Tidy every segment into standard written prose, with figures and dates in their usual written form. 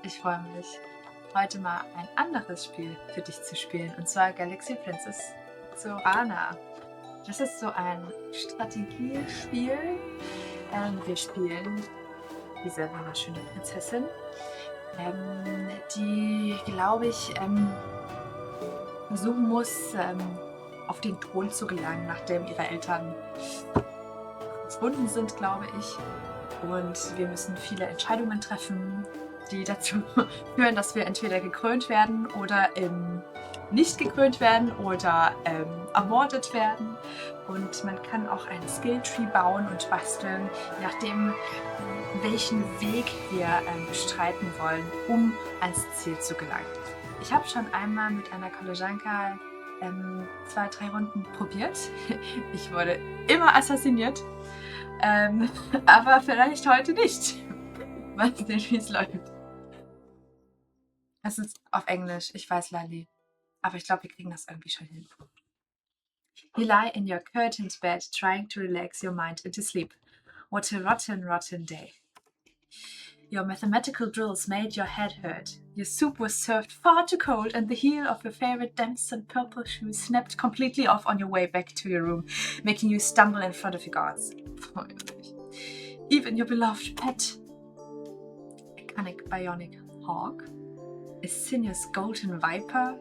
Ich freue mich, heute mal ein anderes Spiel für dich zu spielen, und zwar Galaxy Princess Thron. Das ist so ein Strategiespiel. Wir spielen diese wunderschöne Prinzessin, die, glaube ich, versuchen muss, auf den Thron zu gelangen, nachdem ihre Eltern verschwunden sind, glaube ich. Und wir müssen viele Entscheidungen treffen, die dazu führen, dass wir entweder gekrönt werden oder nicht gekrönt werden oder ermordet werden. Und man kann auch einen Skilltree bauen und basteln, je nachdem, welchen Weg wir bestreiten wollen, um ans Ziel zu gelangen. Ich habe schon einmal mit einer Koleżanka 2-3 Runden probiert. Ich wurde immer assassiniert. Aber vielleicht heute nicht. Mal sehen, wie es läuft. Es ist auf Englisch, ich weiß, Lali. Aber ich glaube, wir kriegen das irgendwie schon hin. You lie in your curtained bed, trying to relax your mind into sleep. What a rotten, rotten day. Your mathematical drills made your head hurt. Your soup was served far too cold, and the heel of your favorite dense and purple shoe snapped completely off on your way back to your room, making you stumble in front of your guards. Even your beloved pet, a cunning bionic hawk, a sinuous golden viper,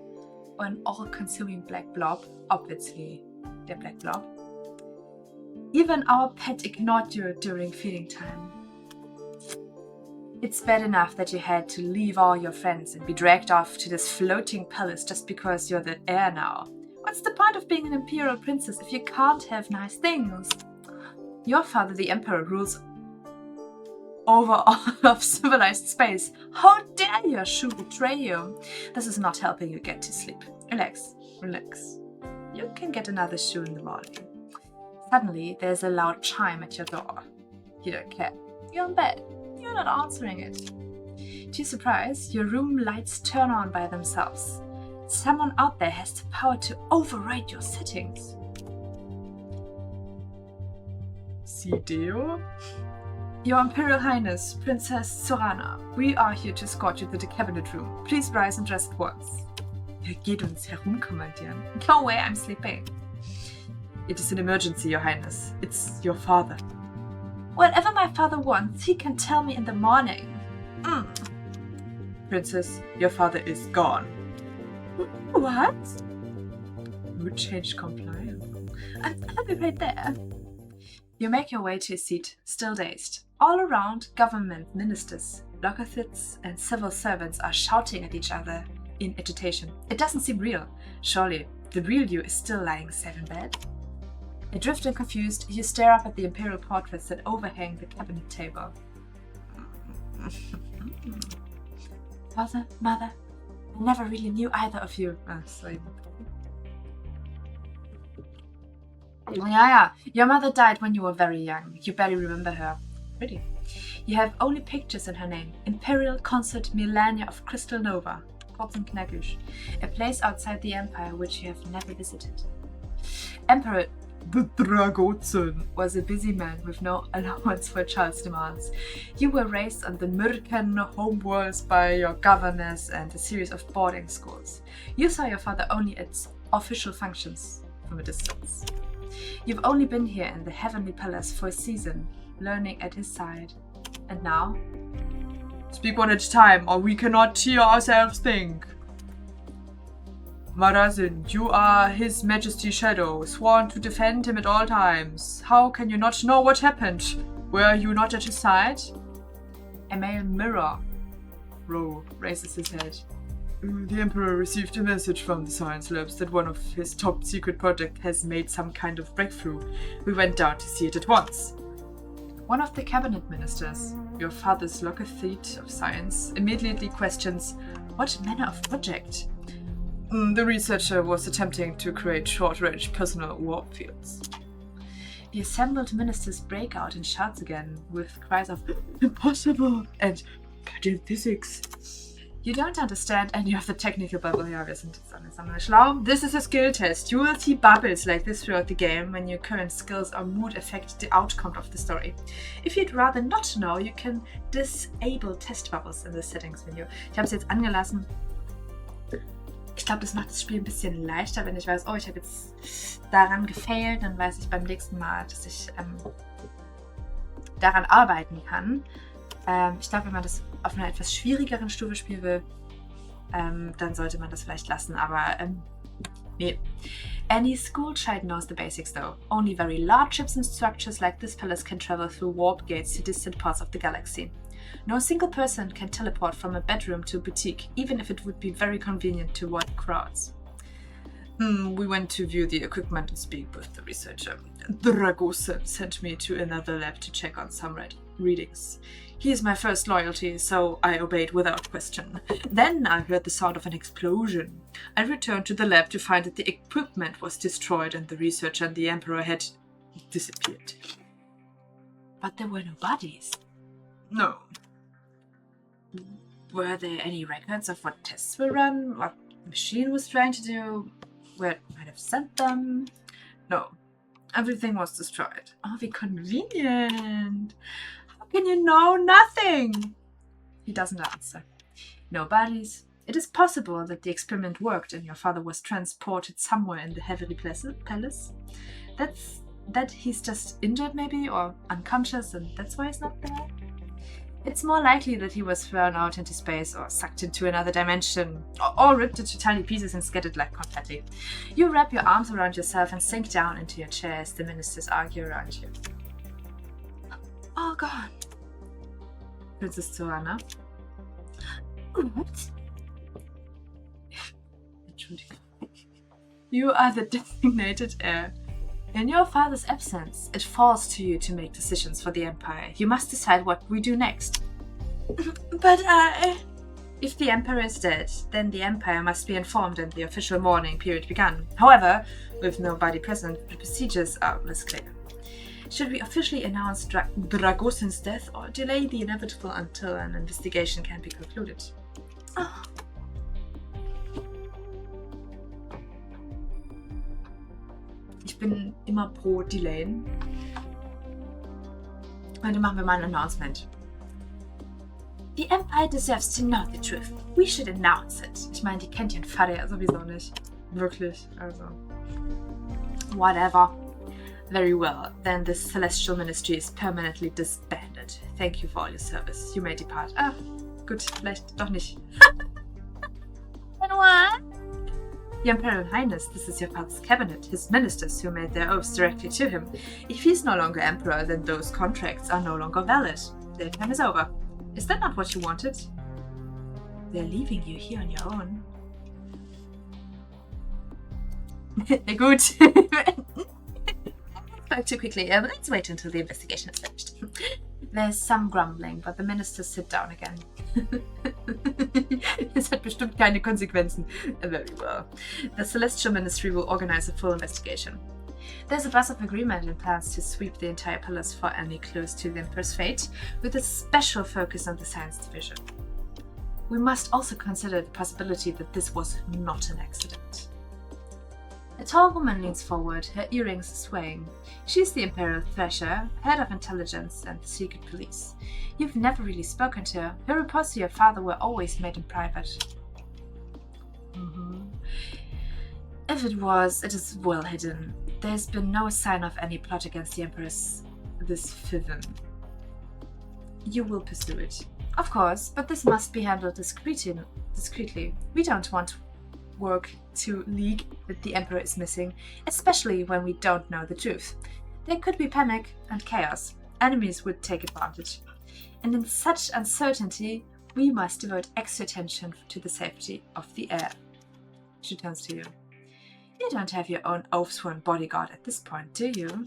or an all-consuming black blob, obviously the black blob. Even our pet ignored you during feeding time. It's bad enough that you had to leave all your friends and be dragged off to this floating palace just because you're the heir now. What's the point of being an imperial princess if you can't have nice things? Your father, the emperor, rules over all of civilized space. How dare your shoe betray you? This is not helping you get to sleep. Relax, relax. You can get another shoe in the morning. Suddenly, there's a loud chime at your door. You don't care. You're in bed. You're not answering it. To your surprise, your room lights turn on by themselves. Someone out there has the power to override your settings. Sideo? Your Imperial Highness, Princess Thron, we are here to escort you to the cabinet room. Please rise and dress at once. Er geht uns herumkommandieren. Go away, I'm sleeping. It is an emergency, Your Highness. It's your father. Whatever my father wants, he can tell me in the morning. Princess, your father is gone. What? Mood change compliant. I'll be right there. You make your way to a seat, still dazed. All around, government ministers, logothets, and civil servants are shouting at each other in agitation. It doesn't seem real. Surely, the real you is still lying safe in bed? Adrift and confused, you stare up at the imperial portraits that overhang the cabinet table. Father, mother, I never really knew either of you. Sorry. Yeah. Your mother died when you were very young. You barely remember her. Pretty. You have only pictures in her name. Imperial Consort Milania of Crystal Nova, Knagish, a place outside the Empire which you have never visited. Emperor the Dragozen was a busy man with no allowance for child's demands. You were raised on the Mürken homeworlds by your governess and a series of boarding schools. You saw your father only at official functions from a distance. You've only been here in the Heavenly Palace for a season, learning at his side. And now? Speak one at a time, or we cannot hear ourselves think. Marazin, you are His Majesty's shadow, sworn to defend him at all times. How can you not know what happened? Were you not at his side? A male mirror Ro raises his head. The Emperor received a message from the science labs that one of his top secret projects has made some kind of breakthrough. We went down to see it at once. One of the cabinet ministers, your father's logothet of science, immediately questions, what manner of project? The researcher was attempting to create short-range personal warp fields. The assembled ministers break out in shouts again, with cries of impossible and physics. You don't understand any of the technical bubble. Ja, wir sind jetzt alle zusammen schlau. This is a skill test. You will see bubbles like this throughout the game when your current skills or mood affect the outcome of the story. If you'd rather not know, you can disable test bubbles in the settings menu. Ich habe es jetzt angelassen. Ich glaube, das macht das Spiel ein bisschen leichter, wenn ich weiß, oh, ich habe jetzt daran gefailt, dann weiß ich beim nächsten Mal, dass ich daran arbeiten kann. Ich glaube, wenn man das auf einer etwas schwierigeren Stufe spielen will, dann sollte man das vielleicht lassen, aber nee. Any school child knows the basics though. Only very large ships and structures like this palace can travel through warp gates to distant parts of the galaxy. No single person can teleport from a bedroom to a boutique, even if it would be very convenient to avoid crowds. We went to view the equipment and speak with the researcher. Dragosen sent me to another lab to check on some readings. He is my first loyalty, so I obeyed without question. Then I heard the sound of an explosion. I returned to the lab to find that the equipment was destroyed and the researcher and the Emperor had disappeared. But there were no bodies. No. Were there any records of what tests were run, what the machine was trying to do, where it might have sent them? No. Everything was destroyed. Oh, wie convenient. How can you know nothing? He doesn't answer. No bodies. It is possible that the experiment worked and your father was transported somewhere in the heavenly palace. That he's just injured maybe, or unconscious, and that's why he's not there. It's more likely that he was thrown out into space or sucked into another dimension or ripped into tiny pieces and scattered like confetti. You wrap your arms around yourself and sink down into your chair as the ministers argue around you. Oh God. Princess Joanna. What? You are the designated heir. In your father's absence, it falls to you to make decisions for the Empire. You must decide what we do next. But If the Emperor is dead, then the Empire must be informed and the official mourning period begun. However, with nobody present, the procedures are less clear. Should we officially announce Dragosen's death or delay the inevitable until an investigation can be concluded? Oh. Ich bin immer pro Delayen. Heute machen wir mal ein Announcement. The Empire deserves to know the truth. We should announce it. Ich meine, die kennt ihren Vater ja sowieso nicht. Wirklich, also. Whatever. Very well. Then the Celestial Ministry is permanently disbanded. Thank you for all your service. You may depart. Ah, gut, vielleicht doch nicht. Then what? Your Imperial Highness, this is your father's cabinet, his ministers who made their oaths directly to him. If he's no longer emperor, then those contracts are no longer valid. Their time is over. Is that not what you wanted? They're leaving you here on your own. Gut. Spoke too quickly. Let's wait until the investigation is finished. There's some grumbling, but the ministers sit down again. Es hat bestimmt keine Konsequenzen. Very well. The Celestial Ministry will organize a full investigation. There's a buzz of agreement and plans to sweep the entire palace for any clues to the Emperor's fate, with a special focus on the science division. We must also consider the possibility that this was not an accident. A tall woman leans forward, her earrings swaying. She's the Imperial Thresher, head of intelligence and the secret police. You've never really spoken to her. Her reports to your father were always made in private. If it was, it is well hidden. There's been no sign of any plot against the Empress this Fiven. You will pursue it. Of course, but this must be handled discreetly. We don't want work to leak that the Emperor is missing, especially when we don't know the truth. There could be panic and chaos. Enemies would take advantage. And in such uncertainty, we must devote extra attention to the safety of the heir. She turns to you. You don't have your own oath-sworn bodyguard at this point, do you?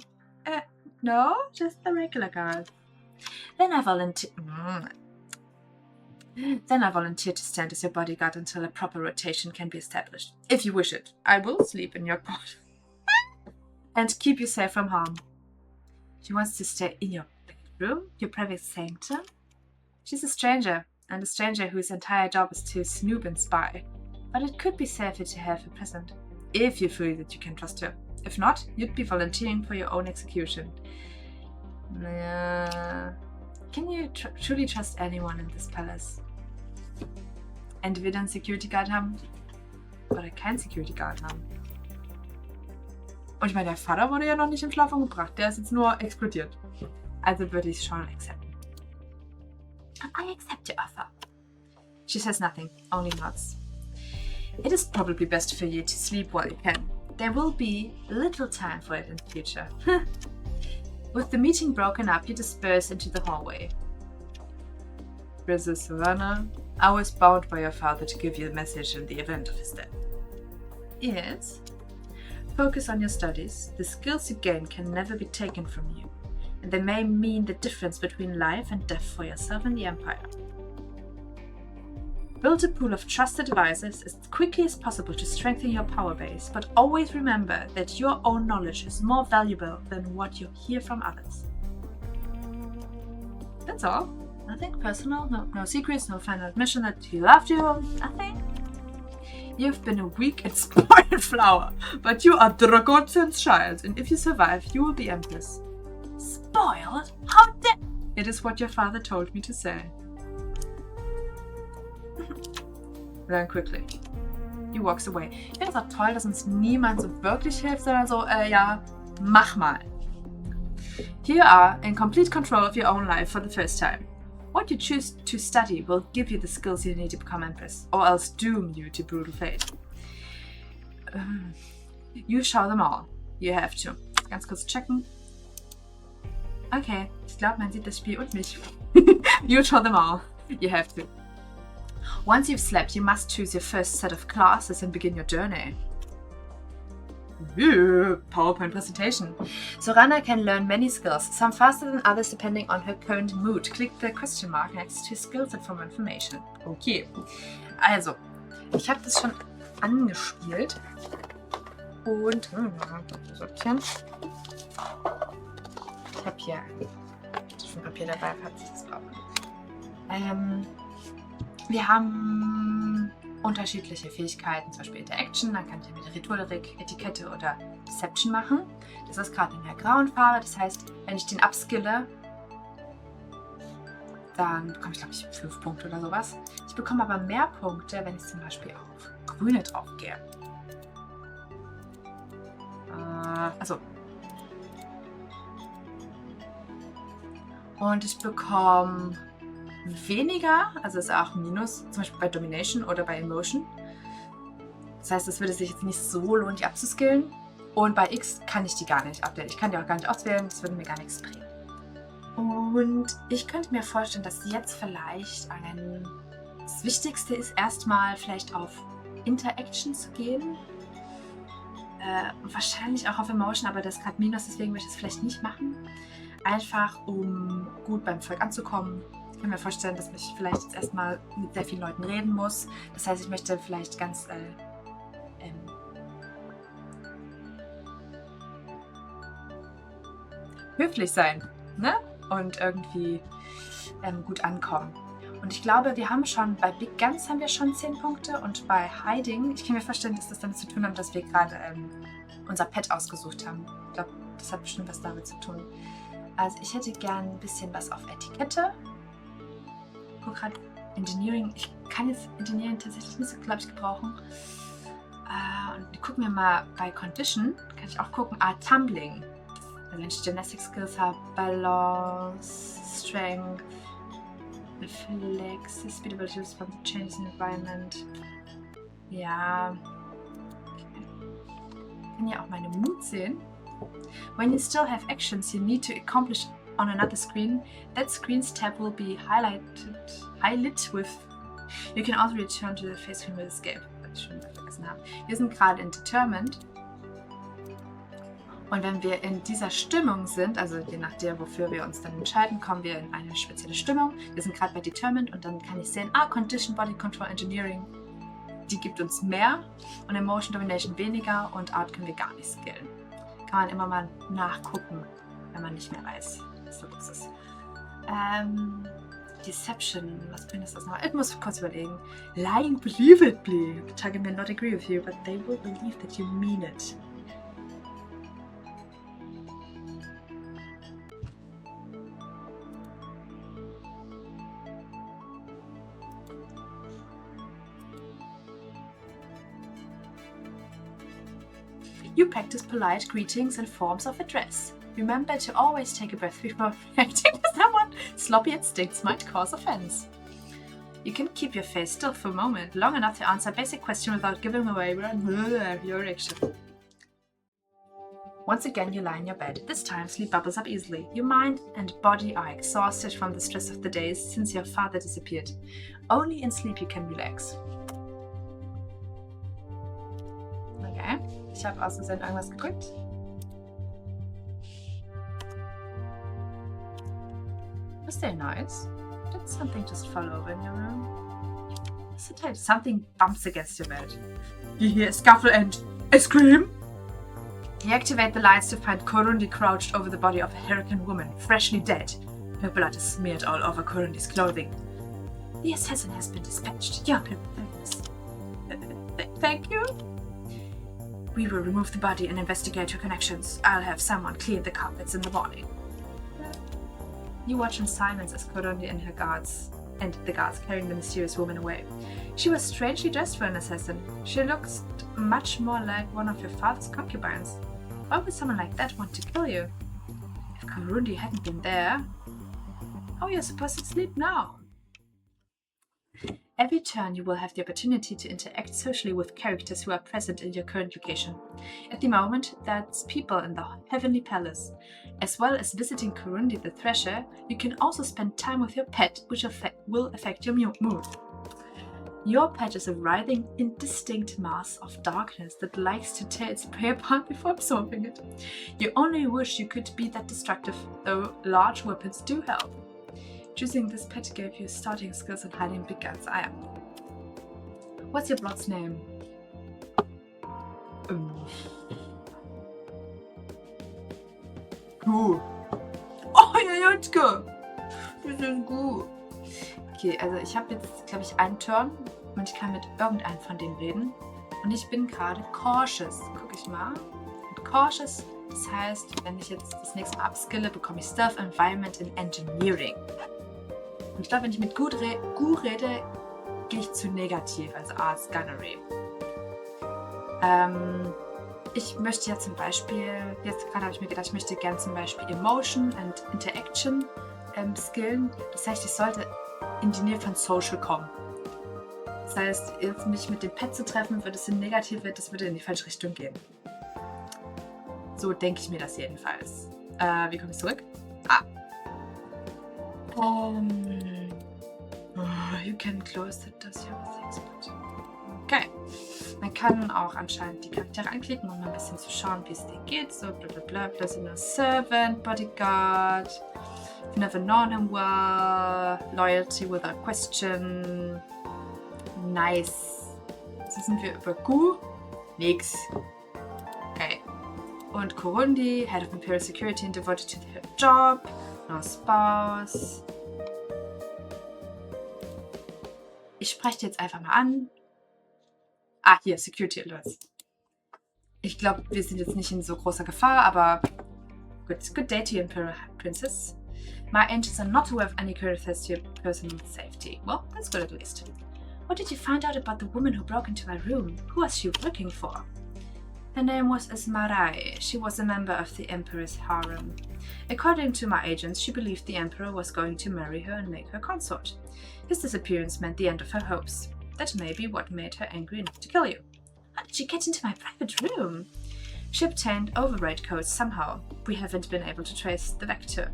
No, just the regular guard. Then I volunteer to stand as your bodyguard until a proper rotation can be established. If you wish it, I will sleep in your cot and keep you safe from harm. She wants to stay in your bedroom, your private sanctum. She's a stranger. and a stranger whose entire job is to snoop and spy. But it could be safer to have her present, if you feel that you can trust her. If not, you'd be volunteering for your own execution. Can you truly trust anyone in this palace? Entweder einen Security Guard haben oder keinen Security Guard haben. Und ich meine, der Vater wurde ja noch nicht in Schlafung gebracht. Der ist jetzt nur explodiert. Also würde ich schon accepten. I accept your offer. She says nothing, only nods. It is probably best for you to sleep while you can. There will be little time for it in the future. With the meeting broken up, you disperse into the hallway. Princess Savannah, I was bound by your father to give you the message in the event of his death. Yes. Focus on your studies. The skills you gain can never be taken from you, and they may mean the difference between life and death for yourself and the Empire. Build a pool of trusted advisors as quickly as possible to strengthen your power base, but always remember that your own knowledge is more valuable than what you hear from others. That's all. Nothing personal, no secrets, no final admission that he loved you, nothing. You've been a weak and spoiled flower, but you are Dragon's child, and if you survive, you will be Empress. Spoiled? How dare— It is what your father told me to say. Learn quickly. He walks away. Ich finde es auch toll, dass uns niemand so wirklich hilft, sondern so, ja, mach mal. Here you are, in complete control of your own life for the first time. What you choose to study will give you the skills you need to become Empress, or else doom you to brutal fate. You show them all. You have to. Ganz kurz checken. Okay, ich glaube, man sieht das Spiel und mich. You show them all. You have to. Once you've slept, you must choose your first set of classes and begin your journey. PowerPoint presentation. Sorana can learn many skills, some faster than others depending on her current mood. Click the question mark next to skills and for more information. Okay, also, ich habe das schon angespielt und sortieren. Ich habe hier schon Papier dabei, falls ich das brauche. Wir haben unterschiedliche Fähigkeiten, zum Beispiel Interaction, dann kann ich entweder Rhetorik, Etikette oder Deception machen. Das ist gerade in der grauen Farbe, das heißt, wenn ich den upskille, dann bekomme ich, glaube ich, 5 Punkte oder sowas. Ich bekomme aber mehr Punkte, wenn ich zum Beispiel auf Grüne drauf gehe. Also. Und ich bekomme weniger, also ist auch Minus, zum Beispiel bei Domination oder bei Emotion. Das heißt, es würde sich jetzt nicht so lohnen, die abzuskillen. Und bei X kann ich die gar nicht updaten. Ich kann die auch gar nicht auswählen, das würde mir gar nichts bringen. Und ich könnte mir vorstellen, dass jetzt vielleicht das Wichtigste ist, erstmal vielleicht auf Interaction zu gehen. Wahrscheinlich auch auf Emotion, aber das ist gerade Minus, deswegen würde ich das vielleicht nicht machen. Einfach, um gut beim Volk anzukommen. Ich kann mir vorstellen, dass ich vielleicht jetzt erstmal mit sehr vielen Leuten reden muss. Das heißt, ich möchte vielleicht ganz höflich sein, ne? Und irgendwie gut ankommen. Und ich glaube, wir haben schon, bei Big Guns haben wir schon 10 Punkte und bei Hiding, ich kann mir vorstellen, dass das damit zu tun hat, dass wir gerade unser Pet ausgesucht haben. Ich glaube, das hat bestimmt was damit zu tun. Also ich hätte gern ein bisschen was auf Etikette. Ich gucke gerade Engineering. Ich kann jetzt Engineering tatsächlich nicht so, glaube ich, gebrauchen. Und gucken wir mal bei Condition. Kann ich auch gucken. Tumbling. Also wenn ich Gymnastic Skills habe, Balance, Strength, Reflex, Speed, Ability, Response to Changes in Environment. Ja. Okay. Ich kann ja auch meine Mood sehen. When you still have actions you need to accomplish on another screen, that screen's tab will be highlighted with. You can also return to the face screen with escape. Was ich schon vergessen habe. Wir sind gerade in Determined. Und wenn wir in dieser Stimmung sind, also je nachdem, wofür wir uns dann entscheiden, kommen wir in eine spezielle Stimmung. Wir sind gerade bei Determined und dann kann ich sehen, Condition, Body Control, Engineering, die gibt uns mehr und Emotion, Domination weniger und Art können wir gar nicht skillen. Kann man immer mal nachgucken, wenn man nicht mehr weiß, was so los ist. Deception. Was bringt das noch? Ich muss kurz überlegen. Lying believably. The target may not agree with you, but they will believe that you mean it. You practice polite greetings and forms of address. Remember to always take a breath before reacting to someone. Sloppy instincts might cause offense. You can keep your face still for a moment, long enough to answer a basic question without giving away your reaction. Once again, you lie in your bed. This time, sleep bubbles up easily. Your mind and body are exhausted from the stress of the days since your father disappeared. Only in sleep you can relax. Okay, ich habe aus Versehen irgendwas geguckt. Was very nice. Did something just fall over in your room? What's the title? Something bumps against your bed. You hear a scuffle and a scream. You activate the lights to find Korundi crouched over the body of a hurricane woman, freshly dead. Her blood is smeared all over Korundi's clothing. The assassin has been dispatched. You're Thank you. We will remove the body and investigate her connections. I'll have someone clean the carpets in the morning. You watch in silence as Korundi and the guards carrying the mysterious woman away. She was strangely dressed for an assassin. She looks much more like one of your father's concubines. Why would someone like that want to kill you? If Korundi hadn't been there, how are you supposed to sleep now? Every turn you will have the opportunity to interact socially with characters who are present in your current location. At the moment, that's people in the Heavenly Palace. As well as visiting Korundi the Thresher, you can also spend time with your pet, which will affect your mood. Your pet is a writhing, indistinct mass of darkness that likes to tear its prey apart before absorbing it. You only wish you could be that destructive, though large weapons do help. Choosing this pet gave you starting skills in hiding big guns. Ah, ja. What's your blood's name? Gut. Oh, ja, Jutke. Das ist gut. Okay, also ich habe jetzt, glaube ich, einen Turn und ich kann mit irgendeinem von denen reden. Und ich bin gerade cautious. Guck ich mal. Und cautious, das heißt, wenn ich jetzt das nächste Mal upskille, bekomme ich Stealth Environment in Engineering. Und ich glaube, wenn ich mit Gu rede, gehe ich zu negativ, also Arts Gunnery. Ich möchte ja zum Beispiel, jetzt gerade habe ich mir gedacht, ich möchte gerne zum Beispiel Emotion and Interaction skillen. Das heißt, ich sollte in die Nähe von Social kommen. Das heißt, jetzt mich mit dem Pet zu treffen, würde es in negative, das würde in die falsche Richtung gehen. So denke ich mir das jedenfalls. Wie komme ich zurück? You can close the does your things. Okay. Man kann auch anscheinend die Charaktere anklicken, um ein bisschen zu schauen, wie es denen geht. So, blablabla. Prisoner, Servant, Bodyguard. You've never known him well. Loyalty without question. Nice. So sind wir über Gu. Nix. Okay. Und Korundi, Head of Imperial Security and devoted to her job. No spouse. Ich spreche die jetzt einfach mal an. Hier, Security Alerts. Ich glaube, wir sind jetzt nicht in so großer Gefahr, aber good day to you, Imperial Princess. My angels are not aware of any current threats to your personal safety. Well, that's good at least. What did you find out about the woman who broke into my room? Who was she working for? Her name was Esmarai. She was a member of the Emperor's harem. According to my agents, she believed the Emperor was going to marry her and make her consort. His disappearance meant the end of her hopes. That may be what made her angry enough to kill you. How did she get into my private room? She obtained override codes somehow. We haven't been able to trace the vector.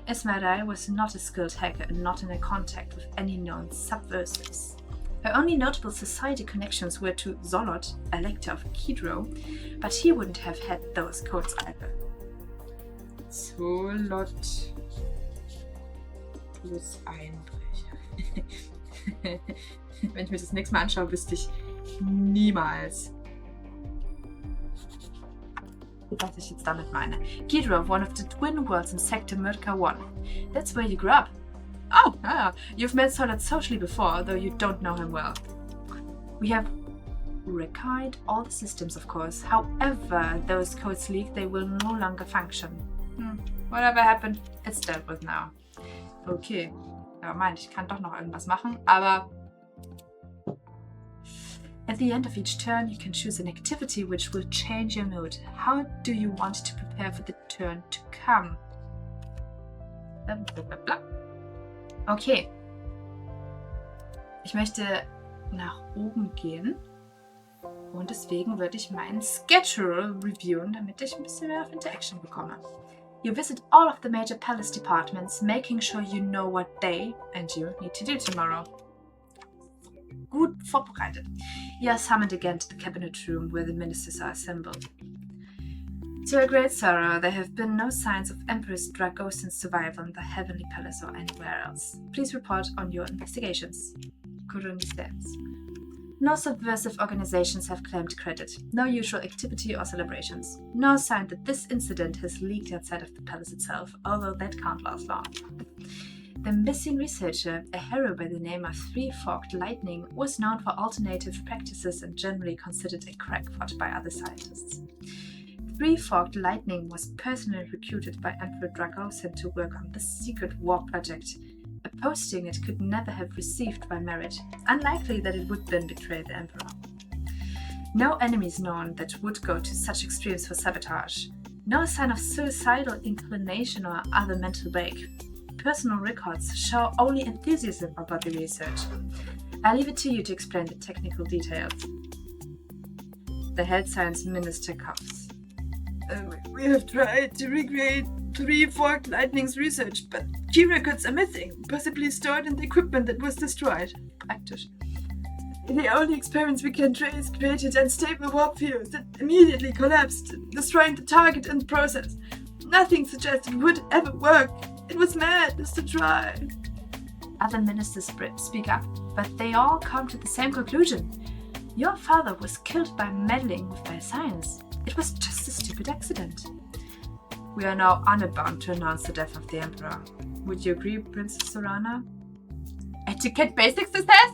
Esmarai was not a skilled hacker and not in contact with any known subversives. Her only notable society connections were to Zolot, Elector of Kidro, but he wouldn't have had those codes either. Zolot plus Einbrecher. Wenn ich mir das nächste Mal anschaue, wüsste ich niemals, was ich jetzt damit meine. Kidro, one of the twin worlds in Sector Murka 1. That's where you grew up. Oh, you've met Solid socially before, though you don't know him well. We have rekied all the systems, of course. However, those codes leak, they will no longer function. Whatever happened, it's dealt with now. Okay. Ja, meint, ich kann doch noch irgendwas machen, aber at the end of each turn, you can choose an activity which will change your mood. How do you want to prepare for the turn to come? Okay. Ich möchte nach oben gehen und deswegen würde ich meinen Schedule reviewen, damit ich ein bisschen mehr auf Interaction bekomme. You visit all of the major palace departments, making sure you know what they and you need to do tomorrow. Gut vorbereitet. You are summoned again to the cabinet room where the ministers are assembled. To our great sorrow, there have been no signs of Empress Dragosin's survival in the Heavenly Palace or anywhere else. Please report on your investigations. Kuruni stands. No subversive organizations have claimed credit. No usual activity or celebrations. No sign that this incident has leaked outside of the palace itself, although that can't last long. The missing researcher, a hero by the name of Three-Forked Lightning, was known for alternative practices and generally considered a crackpot by other scientists. Three-Forked Lightning was personally recruited by Emperor Dragosin to work on the secret war project, a posting it could never have received by merit, unlikely that it would then betray the Emperor. No enemies known that would go to such extremes for sabotage. No sign of suicidal inclination or other mental break. Personal records show only enthusiasm about the research. I leave it to you to explain the technical details. The health science minister coughs. We have tried to recreate Three-Forked Lightning's research, but key records are missing, possibly stored in the equipment that was destroyed. Praktisch. The only experiments we can trace created unstable warp fields that immediately collapsed, destroying the target in the process. Nothing suggests it would ever work. It was madness to try. Other ministers speak up, but they all come to the same conclusion. Your father was killed by meddling with bad science. It was just a stupid accident. We are now unbound to announce the death of the Emperor. Would you agree, Princess Sorana? Etiquette basics, is this?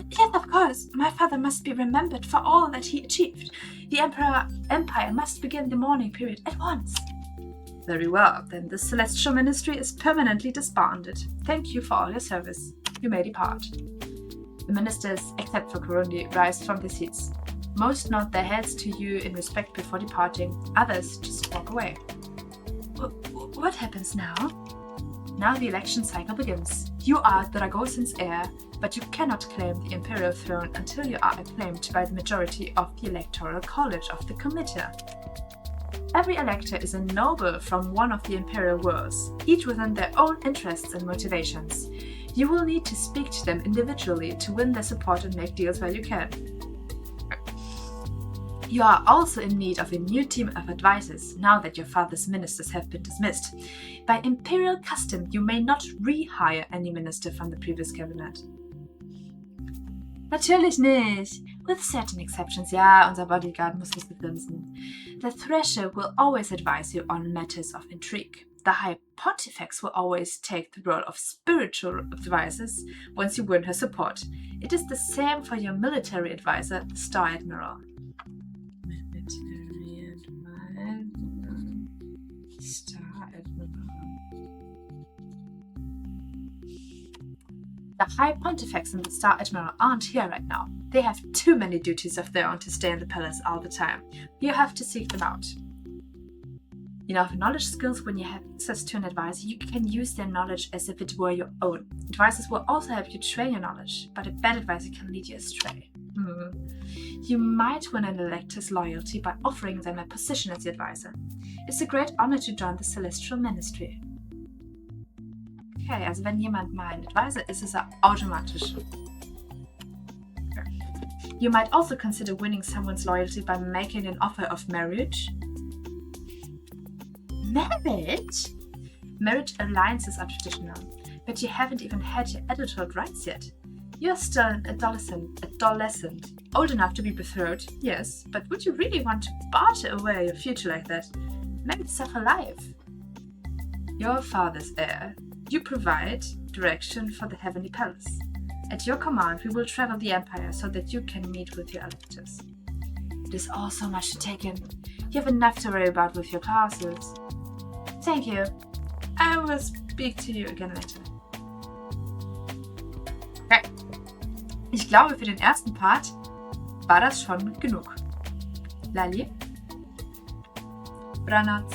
Yes, of course. My father must be remembered for all that he achieved. The Empire must begin the mourning period at once. Very well, then the Celestial Ministry is permanently disbanded. Thank you for all your service. You may depart. The ministers, except for Kurundi, rise from their seats. Most nod their heads to you in respect before departing. Others just walk away. What happens now? Now the election cycle begins. You are Dragosin's heir, but you cannot claim the imperial throne until you are acclaimed by the majority of the electoral college of the Comitia. Every elector is a noble from one of the imperial worlds, each within their own interests and motivations. You will need to speak to them individually to win their support and make deals where you can. You are also in need of a new team of advisors, now that your father's ministers have been dismissed. By imperial custom, you may not rehire any minister from the previous cabinet. Natürlich nicht. With certain exceptions, ja, unser Bodyguard muss was grinsen. The Thresher will always advise you on matters of intrigue. The High Pontifex will always take the role of spiritual advisors once you win her support. It is the same for your military advisor, the Star Admiral. Military advisor, Star Admiral. The High Pontifex and the Star Admiral aren't here right now. They have too many duties of their own to stay in the palace all the time. You have to seek them out. Enough knowledge skills when you have access to an advisor, you can use their knowledge as if it were your own. Advisors will also help you train your knowledge, but a bad advisor can lead you astray. You might win an elector's loyalty by offering them a position as the advisor. It's a great honor to join the Celestial Ministry. Okay, also wenn jemand mal ein Advisor ist, ist er automatisch. You might also consider winning someone's loyalty by making an offer of marriage. Marriage? Marriage alliances are traditional, but you haven't even had your adulthood rights yet. You're still an adolescent, old enough to be betrothed, yes, but would you really want to barter away your future like that? Make yourself alive. Your father's heir. You provide, direction for the heavenly palace. At your command, we will travel the empire so that you can meet with your electors. It is all so much to take in. You have enough to worry about with your classes. Thank you. I will speak to you again later. Okay. Ich glaube, für den ersten Part war das schon genug. Lali? Branac?